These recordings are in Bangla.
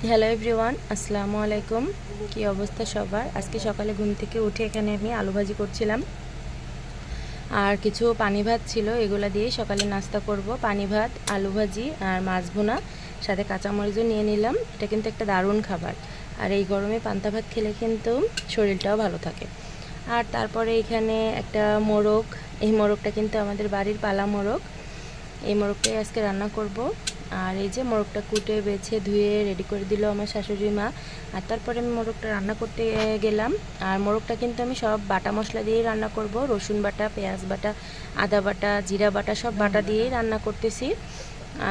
হ্যালো এভরিওয়ান, আসসালামু আলাইকুম। কি অবস্থা সবার? আজকে সকালে ঘুম থেকে উঠে এখানে আমি আলু ভাজি করছিলাম আর কিছু পানি ভাত ছিল, এগুলা দিয়ে সকালে নাস্তা করব। পানি ভাত, আলু ভাজি আর মাছ ভুনা, সাথে কাঁচামরিচও নিয়ে নিলাম। এটা কিন্তু একটা দারুণ খাবার, আর এই গরমে পান্তা ভাত খেলে কিন্তু শরীরটাও ভালো থাকে। আর তারপরে এখানে একটা মোরগ, এই মোরগটা কিন্তু আমাদের বাড়ির পালা মোরগ। এই মোরগটাই আজকে রান্না করব। আর এই যে মোরগটা কুটে বেছে ধুয়ে রেডি করে দিল আমার শাশুড়ি মা। আর তারপরে আমি মোরগটা রান্না করতে গেলাম। আর মোরগটা কিন্তু আমি সব বাটা মশলা দিয়েই রান্না করব। রসুন বাটা, পেঁয়াজ বাটা, আদা বাটা, জিরা বাটা, সব বাটা দিয়েই রান্না করতেছি।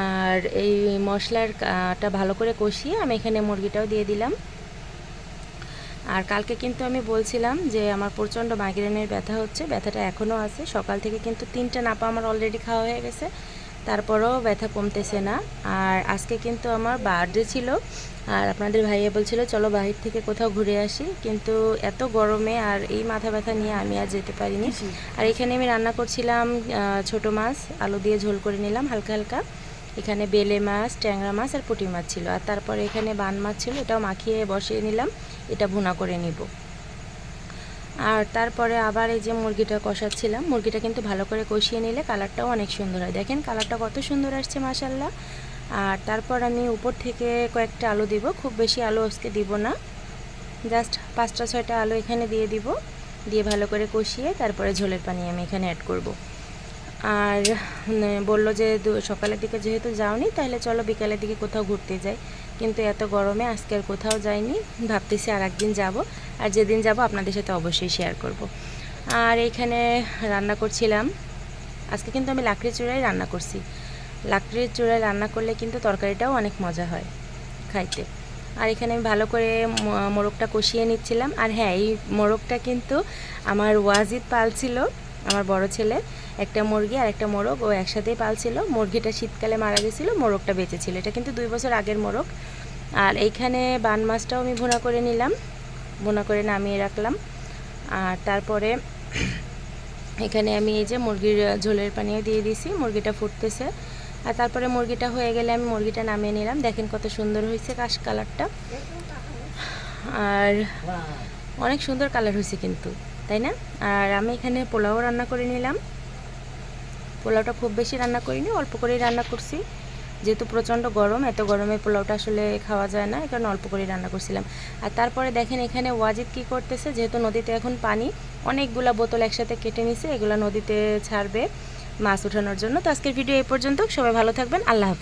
আর এই মশলাটা ভালো করে কষিয়ে আমি এখানে মুরগিটাও দিয়ে দিলাম। আর কালকে কিন্তু আমি বলছিলাম যে আমার প্রচণ্ড মাইগ্রেনের ব্যথা হচ্ছে, ব্যথাটা এখনও আছে। সকাল থেকে কিন্তু 3টা নাপা আমার অলরেডি খাওয়া হয়ে গেছে, তারপরেও ব্যথা কমতেছে না। আর আজকে কিন্তু আমার বার্থডে ছিল, আর আপনাদের ভাইয়া বলছিল চলো বাহির থেকে কোথাও ঘুরে আসি, কিন্তু এত গরমে আর এই মাথা ব্যথা নিয়ে আমি আর যেতে পারিনি। আর এখানে আমি রান্না করছিলাম ছোট মাছ, আলু দিয়ে ঝোল করে নিলাম হালকা হালকা। এখানে বেলে মাছ, ট্যাংরা মাছ আর পুঁটি মাছ ছিল। আর তারপরে এখানে বান মাছ ছিল, এটাও মাখিয়ে বসিয়ে নিলাম, এটা ভুনা করে নিব। আর তারপরে আবার এই যে মুরগিটা কষাচ্ছিলাম, মুরগিটা কিন্তু ভালো করে কষিয়ে নিলে কালারটাও অনেক সুন্দর হয়। দেখেন কালারটা কত সুন্দর আসছে মাশাল্লাহ। আর তারপর আমি উপর থেকে কয়েকটা আলু দিব, খুব বেশি আলু আজকে দিব না, জাস্ট 5টা-6টা আলু এখানে দিয়ে দিব। দিয়ে ভালো করে কষিয়ে তারপরে ঝোলের পানি আমি এখানে অ্যাড করব। আর বলল যে সকালের দিকে যেহেতু যাওনি, তাহলে চলো বিকালের দিকে কোথাও ঘুরতে যাই। কিন্তু এত গরমে আজকে আর কোথাও যাইনি, ভাবতেছি আর একদিন যাব। আর যেদিন যাব আপনাদের সাথে অবশ্যই শেয়ার করব। আর এইখানে রান্না করছিলাম, আজকে কিন্তু আমি লাকড়ির চুলায় রান্না করছি। লাকড়ির চুলায় রান্না করলে কিন্তু তরকারিটাও অনেক মজা হয় খাইতে। আর এখানে আমি ভালো করে মোরগটা কষিয়ে নিচ্ছিলাম। আর হ্যাঁ, এই মোরগটা কিন্তু আমার ওয়াজিদ পালছিল, আমার বড় ছেলে। একটা মুরগি আর একটা মোরগ ও একসাথেই পালছিল। মুরগিটা শীতকালে মারা গেছিলো, মোরগটা বেঁচে ছিল। এটা কিন্তু 2 বছর আগের মোরগ। আর এইখানে বান মাছটাও আমি ভুনা করে নিলাম, ভুনা করে নামিয়ে রাখলাম। আর তারপরে এখানে আমি এই যে মুরগির ঝোলের পানিও দিয়ে দিয়েছি, মুরগিটা ফুটতেছে। আর তারপরে মুরগিটা হয়ে গেলে আমি মুরগিটা নামিয়ে নিলাম। দেখেন কত সুন্দর হয়েছে কালারটা, আর অনেক সুন্দর কালার হয়েছে কিন্তু, তাই না? আর আমি এখানে পোলাও রান্না করে নিলাম। পোলাওটা খুব বেশি রান্না করিনি, অল্প করেই রান্না করছি, যেহেতু প্রচণ্ড গরম, এত গরমে পোলাওটা আসলে খাওয়া যায় না, এই কারণে অল্প করেই রান্না করছিলাম। আর তারপরে দেখেন এখানে ওয়াজিদ কি করতেছে, যেহেতু নদীতে এখন পানি, অনেকগুলা বোতল একসাথে কেটে নিছে, এগুলো নদীতে ছাড়বে মাছ ওঠানোর জন্য। তো আজকের ভিডিও এই পর্যন্ত, সবাই ভালো থাকবেন, আল্লাহ হাফিজ।